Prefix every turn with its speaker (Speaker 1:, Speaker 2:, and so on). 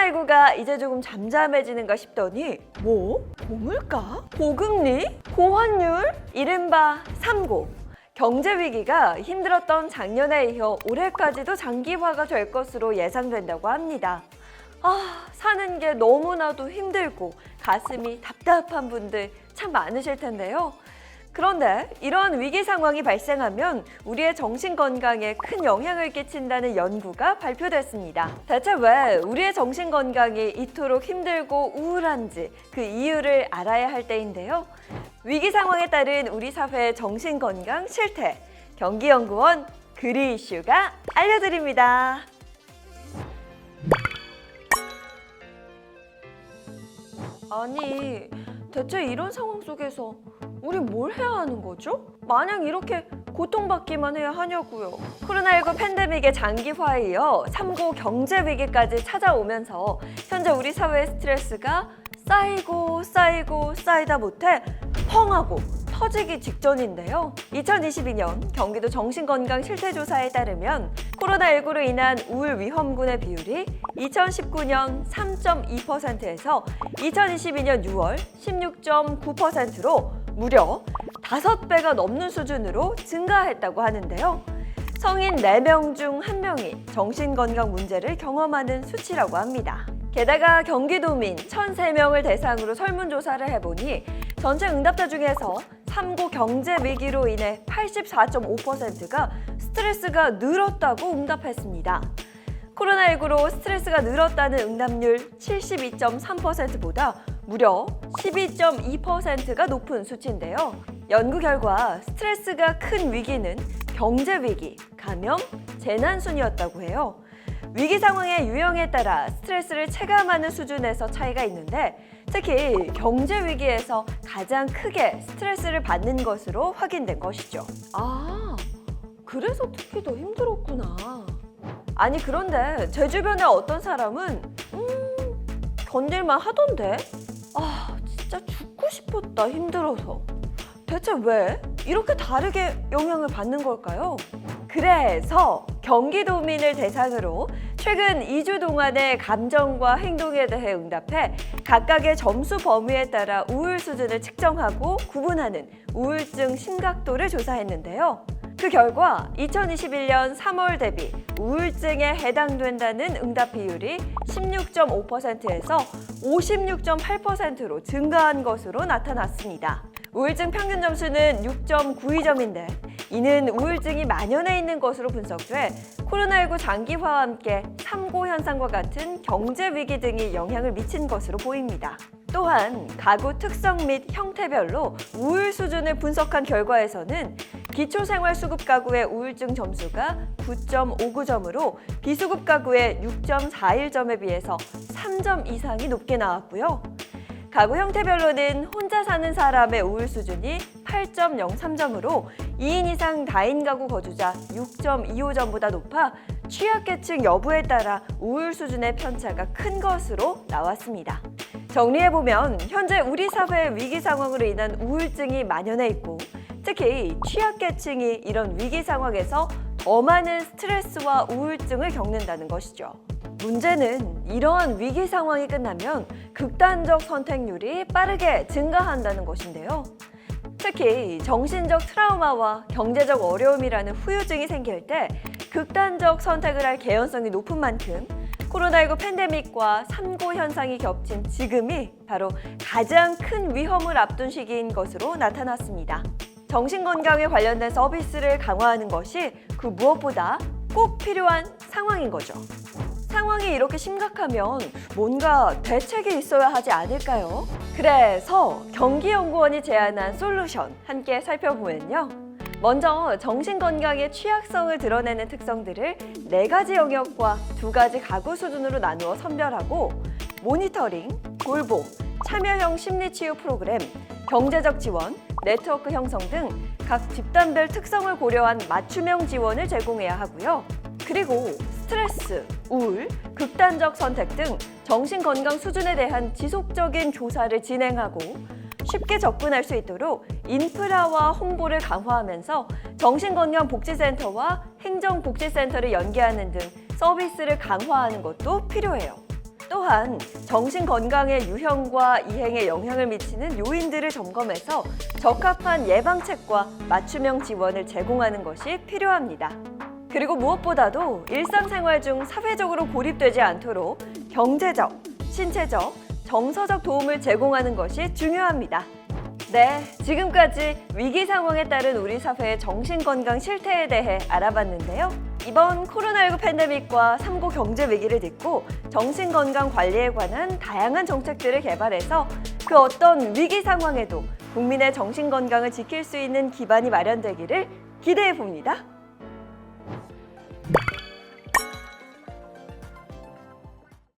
Speaker 1: 코로나19가 이제 조금 잠잠해지는가 싶더니 고물가? 고금리? 고환율? 이른바 3고. 경제 위기가 힘들었던 작년에 이어 올해까지도 장기화가 될 것으로 예상된다고 합니다. 사는 게 너무나도 힘들고 가슴이 답답한 분들 참 많으실 텐데요. 그런데 이런 위기 상황이 발생하면 우리의 정신 건강에 큰 영향을 끼친다는 연구가 발표됐습니다. 대체 왜 우리의 정신 건강이 이토록 힘들고 우울한지 그 이유를 알아야 할 때인데요. 위기 상황에 따른 우리 사회의 정신 건강 실태, 경기연구원 그리 이슈가 알려드립니다. 아니, 대체 이런 상황 속에서 우리 뭘 해야 하는 거죠? 마냥 이렇게 고통받기만 해야 하냐고요. 코로나19 팬데믹의 장기화에 이어 3고 경제 위기까지 찾아오면서 현재 우리 사회의 스트레스가 쌓이고 쌓이다 못해 펑하고 터지기 직전인데요. 2022년 경기도 정신건강실태조사에 따르면 코로나19로 인한 우울 위험군의 비율이 2019년 3.2%에서 2022년 6월 16.9%로 무려 5배가 넘는 수준으로 증가했다고 하는데요. 성인 4명 중 1명이 정신건강 문제를 경험하는 수치라고 합니다. 게다가 경기도민 1,003명을 대상으로 설문조사를 해보니 전체 응답자 중에서 3고 경제 위기로 인해 84.5%가 스트레스가 늘었다고 응답했습니다. 코로나19로 스트레스가 늘었다는 응답률 72.3%보다 무려 12.2%가 높은 수치인데요. 연구 결과 스트레스가 큰 위기는 경제 위기, 감염, 재난 순이었다고 해요. 위기 상황의 유형에 따라 스트레스를 체감하는 수준에서 차이가 있는데 특히 경제 위기에서 가장 크게 스트레스를 받는 것으로 확인된 것이죠. 그래서 특히 더 힘들었구나. 아니 그런데 제 주변에 어떤 사람은 견딜만 하던데 진짜 죽고 싶었다 힘들어서. 대체 왜 이렇게 다르게 영향을 받는 걸까요? 그래서 경기도민을 대상으로 최근 2주 동안의 감정과 행동에 대해 응답해 각각의 점수 범위에 따라 우울 수준을 측정하고 구분하는 우울증 심각도를 조사했는데요. 그 결과 2021년 3월 대비 우울증에 해당된다는 응답 비율이 16.5%에서 56.8%로 증가한 것으로 나타났습니다. 우울증 평균 점수는 6.92점인데 이는 우울증이 만연해 있는 것으로 분석돼 코로나19 장기화와 함께 3고 현상과 같은 경제 위기 등이 영향을 미친 것으로 보입니다. 또한 가구 특성 및 형태별로 우울 수준을 분석한 결과에서는 기초생활수급 가구의 우울증 점수가 9.59점으로 비수급 가구의 6.41점에 비해서 3점 이상이 높게 나왔고요. 가구 형태별로는 혼자 사는 사람의 우울 수준이 8.03점으로 2인 이상 다인 가구 거주자 6.25점보다 높아 취약계층 여부에 따라 우울 수준의 편차가 큰 것으로 나왔습니다. 정리해보면 현재 우리 사회의 위기 상황으로 인한 우울증이 만연해 있고 특히 취약계층이 이런 위기 상황에서 더 많은 스트레스와 우울증을 겪는다는 것이죠. 문제는 이러한 위기 상황이 끝나면 극단적 선택률이 빠르게 증가한다는 것인데요. 특히 정신적 트라우마와 경제적 어려움이라는 후유증이 생길 때 극단적 선택을 할 개연성이 높은 만큼 코로나19 팬데믹과 3고 현상이 겹친 지금이 바로 가장 큰 위험을 앞둔 시기인 것으로 나타났습니다. 정신건강에 관련된 서비스를 강화하는 것이 그 무엇보다 꼭 필요한 상황인 거죠. 상황이 이렇게 심각하면 뭔가 대책이 있어야 하지 않을까요? 그래서 경기연구원이 제안한 솔루션 함께 살펴보면요. 먼저 정신건강의 취약성을 드러내는 특성들을 4가지 영역과 2가지 가구 수준으로 나누어 선별하고 모니터링, 돌봄, 참여형 심리치유 프로그램, 경제적 지원, 네트워크 형성 등 각 집단별 특성을 고려한 맞춤형 지원을 제공해야 하고요. 그리고 스트레스, 우울, 극단적 선택 등 정신건강 수준에 대한 지속적인 조사를 진행하고 쉽게 접근할 수 있도록 인프라와 홍보를 강화하면서 정신건강복지센터와 행정복지센터를 연계하는 등 서비스를 강화하는 것도 필요해요. 또한 정신 건강의 유형과 이행에 영향을 미치는 요인들을 점검해서 적합한 예방책과 맞춤형 지원을 제공하는 것이 필요합니다. 그리고 무엇보다도 일상생활 중 사회적으로 고립되지 않도록 경제적, 신체적, 정서적 도움을 제공하는 것이 중요합니다. 네, 지금까지 위기 상황에 따른 우리 사회의 정신건강 실태에 대해 알아봤는데요. 이번 코로나19 팬데믹과 3구 경제 위기를 딛고 정신건강 관리에 관한 다양한 정책들을 개발해서 그 어떤 위기 상황에도 국민의 정신건강을 지킬 수 있는 기반이 마련되기를 기대해 봅니다.